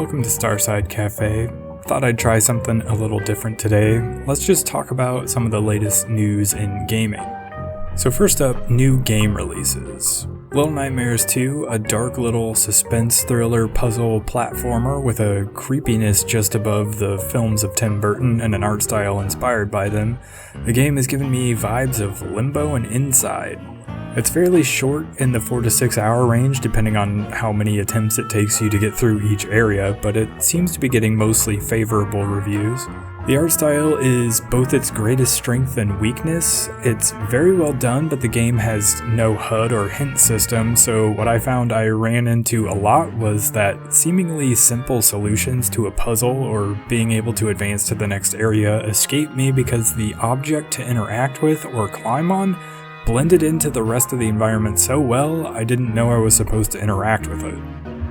welcome to Starside Cafe. Thought I'd try something a little different today. Let's just talk about some of the latest news in gaming. So first up, new game releases. Little Nightmares 2, a dark little suspense thriller puzzle platformer with a creepiness just above the films of Tim Burton and an art style inspired by them. The game has given me vibes of Limbo and Inside. It's fairly short in the 4 to 6 hour range depending on how many attempts it takes you to get through each area, but it seems to be getting mostly favorable reviews. The art style is both its greatest strength and weakness. It's very well done, but the game has no HUD or hint system, so what I found I ran into a lot was that seemingly simple solutions to a puzzle or being able to advance to the next area escaped me because the object to interact with or climb on blended into the rest of the environment so well, I didn't know I was supposed to interact with it.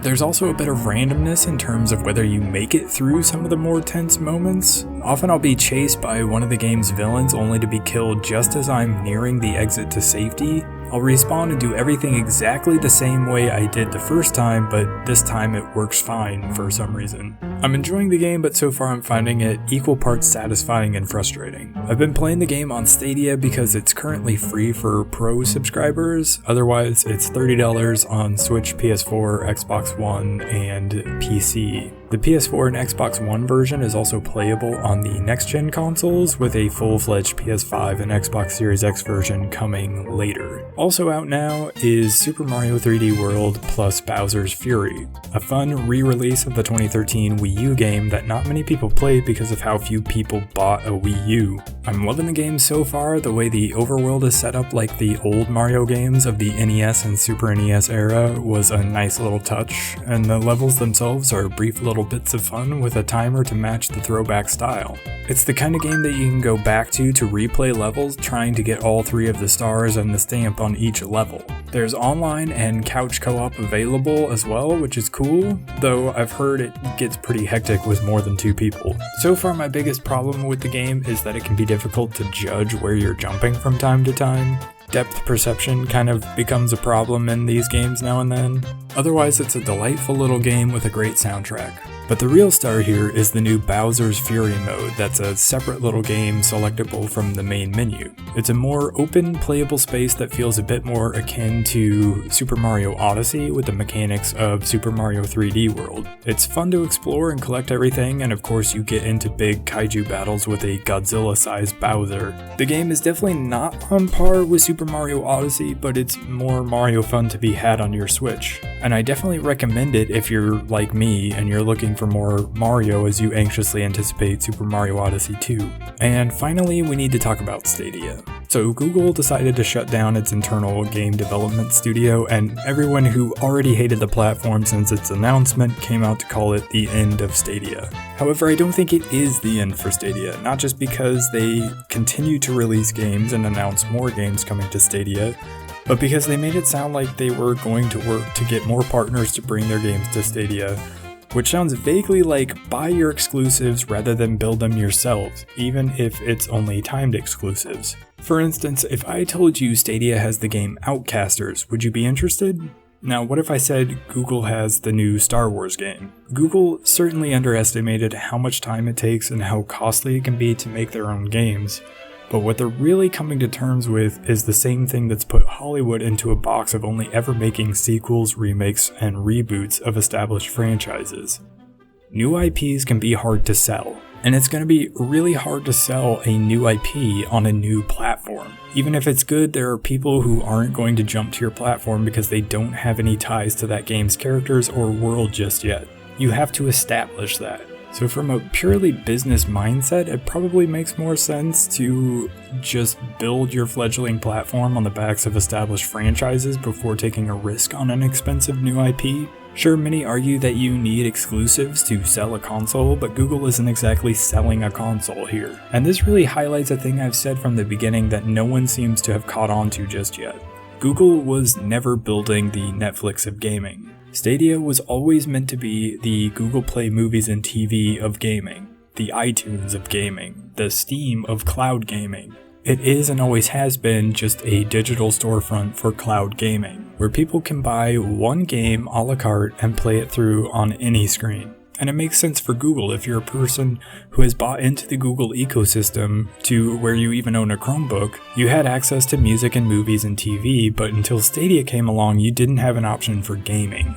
There's also a bit of randomness in terms of whether you make it through some of the more tense moments. Often I'll be chased by one of the game's villains only to be killed just as I'm nearing the exit to safety. I'll respawn and do everything exactly the same way I did the first time, but this time it works fine for some reason. I'm enjoying the game, but so far I'm finding it equal parts satisfying and frustrating. I've been playing the game on Stadia because it's currently free for Pro subscribers, otherwise it's $30 on Switch, PS4, Xbox One, and PC. The PS4 and Xbox One version is also playable on the next-gen consoles, with a full-fledged PS5 and Xbox Series X version coming later. Also out now is Super Mario 3D World plus Bowser's Fury, a fun re-release of the 2013 Wii U game that not many people played because of how few people bought a Wii U. I'm loving the game so far. The way the overworld is set up like the old Mario games of the NES and Super NES era was a nice little touch, and the levels themselves are brief little bits of fun with a timer to match the throwback style. It's the kind of game that you can go back to replay levels, trying to get all 3 of the stars and the stamp on each level. There's online and couch co-op available as well, which is cool, though I've heard it gets pretty hectic with more than 2 people. So far my biggest problem with the game is that it can be difficult to judge where you're jumping from time to time. Depth perception kind of becomes a problem in these games now and then. Otherwise, it's a delightful little game with a great soundtrack. But the real star here is the new Bowser's Fury mode that's a separate little game selectable from the main menu. It's a more open, playable space that feels a bit more akin to Super Mario Odyssey with the mechanics of Super Mario 3D World. It's fun to explore and collect everything, and of course you get into big kaiju battles with a Godzilla-sized Bowser. The game is definitely not on par with Super Mario Odyssey, but it's more Mario fun to be had on your Switch. And I definitely recommend it if you're like me and you're looking for more Mario as you anxiously anticipate Super Mario Odyssey 2. And finally, we need to talk about Stadia. So Google decided to shut down its internal game development studio, and everyone who already hated the platform since its announcement came out to call it the end of Stadia. However, I don't think it is the end for Stadia, not just because they continue to release games and announce more games coming to Stadia, but because they made it sound like they were going to work to get more partners to bring their games to Stadia, which sounds vaguely like buy your exclusives rather than build them yourselves, even if it's only timed exclusives. For instance, if I told you Stadia has the game Outcasters, would you be interested? Now, what if I said Google has the new Star Wars game? Google certainly underestimated how much time it takes and how costly it can be to make their own games. But what they're really coming to terms with is the same thing that's put Hollywood into a box of only ever making sequels, remakes, and reboots of established franchises. New IPs can be hard to sell, and it's going to be really hard to sell a new IP on a new platform. Even if it's good, there are people who aren't going to jump to your platform because they don't have any ties to that game's characters or world just yet. You have to establish that. So from a purely business mindset, it probably makes more sense to just build your fledgling platform on the backs of established franchises before taking a risk on an expensive new IP. Sure, many argue that you need exclusives to sell a console, but Google isn't exactly selling a console here. And this really highlights a thing I've said from the beginning that no one seems to have caught on to just yet. Google was never building the Netflix of gaming. Stadia was always meant to be the Google Play Movies and TV of gaming, the iTunes of gaming, the Steam of cloud gaming. It is and always has been just a digital storefront for cloud gaming, where people can buy one game a la carte and play it through on any screen. And it makes sense for Google if you're a person who has bought into the Google ecosystem to where you even own a Chromebook. You had access to music and movies and TV, but until Stadia came along, you didn't have an option for gaming,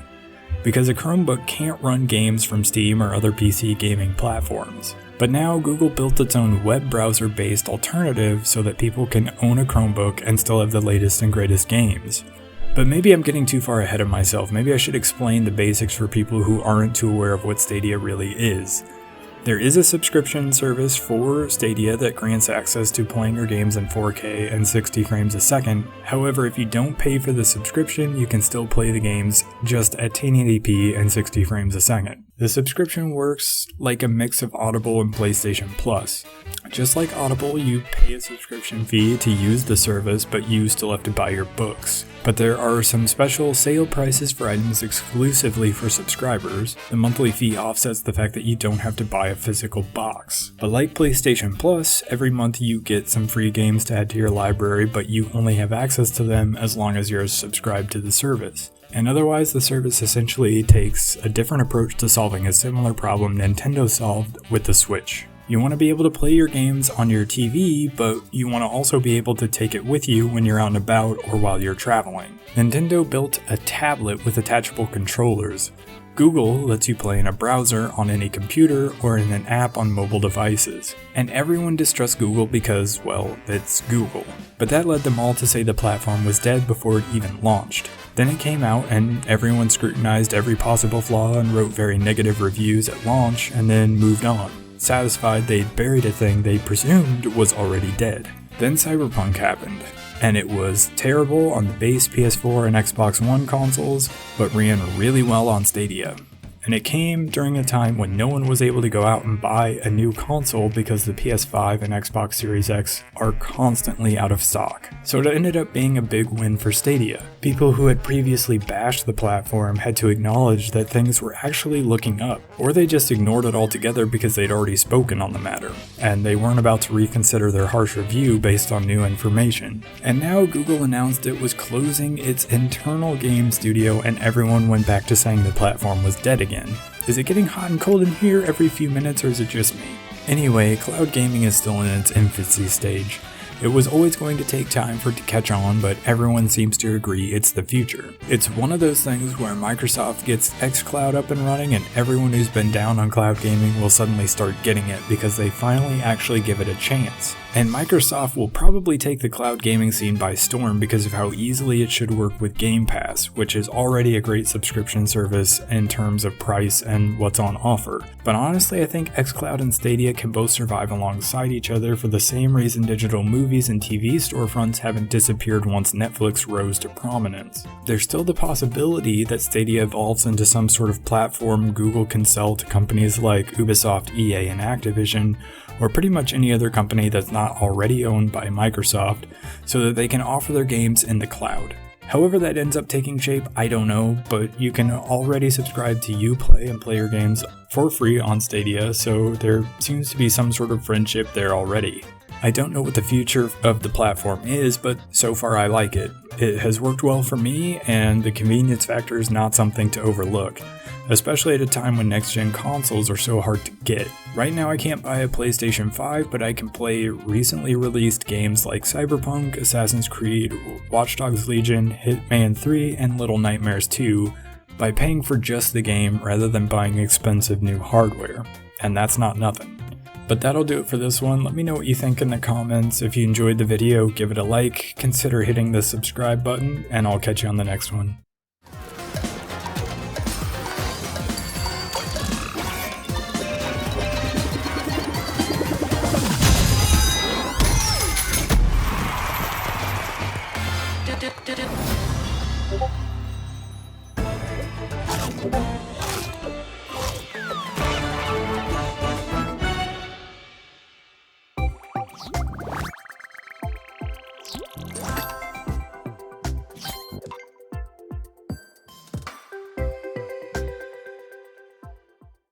because a Chromebook can't run games from Steam or other PC gaming platforms. But now Google built its own web browser-based alternative so that people can own a Chromebook and still have the latest and greatest games. But maybe I'm getting too far ahead of myself. Maybe I should explain the basics for people who aren't too aware of what Stadia really is. There is a subscription service for Stadia that grants access to playing your games in 4K and 60 frames a second. However, if you don't pay for the subscription, you can still play the games just at 1080p and 60 frames a second. The subscription works like a mix of Audible and PlayStation Plus. Just like Audible, you pay a subscription fee to use the service, but you still have to buy your books. But there are some special sale prices for items exclusively for subscribers. The monthly fee offsets the fact that you don't have to buy a physical box. But like PlayStation Plus, every month you get some free games to add to your library, but you only have access to them as long as you're subscribed to the service. And otherwise, the service essentially takes a different approach to solving a similar problem Nintendo solved with the Switch. You want to be able to play your games on your TV, but you want to also be able to take it with you when you're out and about or while you're traveling. Nintendo built a tablet with attachable controllers. Google lets you play in a browser on any computer or in an app on mobile devices. And everyone distrusts Google because, well, it's Google. But that led them all to say the platform was dead before it even launched. Then it came out and everyone scrutinized every possible flaw and wrote very negative reviews at launch and then moved on, satisfied they'd buried a thing they presumed was already dead. Then Cyberpunk happened, and it was terrible on the base PS4 and Xbox One consoles, but ran really well on Stadia. And it came during a time when no one was able to go out and buy a new console because the PS5 and Xbox Series X are constantly out of stock. So it ended up being a big win for Stadia. People who had previously bashed the platform had to acknowledge that things were actually looking up, or they just ignored it altogether because they'd already spoken on the matter, and they weren't about to reconsider their harsh review based on new information. And now Google announced it was closing its internal game studio, and everyone went back to saying the platform was dead again. Is it getting hot and cold in here every few minutes, or is it just me? Anyway, cloud gaming is still in its infancy stage. It was always going to take time for it to catch on, but everyone seems to agree it's the future. It's one of those things where Microsoft gets xCloud up and running and everyone who's been down on cloud gaming will suddenly start getting it because they finally actually give it a chance. And Microsoft will probably take the cloud gaming scene by storm because of how easily it should work with Game Pass, which is already a great subscription service in terms of price and what's on offer. But honestly, I think xCloud and Stadia can both survive alongside each other for the same reason digital movies and TV storefronts haven't disappeared once Netflix rose to prominence. There's still the possibility that Stadia evolves into some sort of platform Google can sell to companies like Ubisoft, EA, and Activision, or pretty much any other company that's not already owned by Microsoft, so that they can offer their games in the cloud. However that ends up taking shape, I don't know, but you can already subscribe to Uplay and play your games for free on Stadia, so there seems to be some sort of friendship there already. I don't know what the future of the platform is, but so far I like it. It has worked well for me, and the convenience factor is not something to overlook, especially at a time when next-gen consoles are so hard to get. Right now I can't buy a PlayStation 5, but I can play recently released games like Cyberpunk, Assassin's Creed, Watch Dogs Legion, Hitman 3, and Little Nightmares 2 by paying for just the game rather than buying expensive new hardware. And that's not nothing. But that'll do it for this one. Let me know what you think in the comments. If you enjoyed the video, give it a like, consider hitting the subscribe button, and I'll catch you on the next one.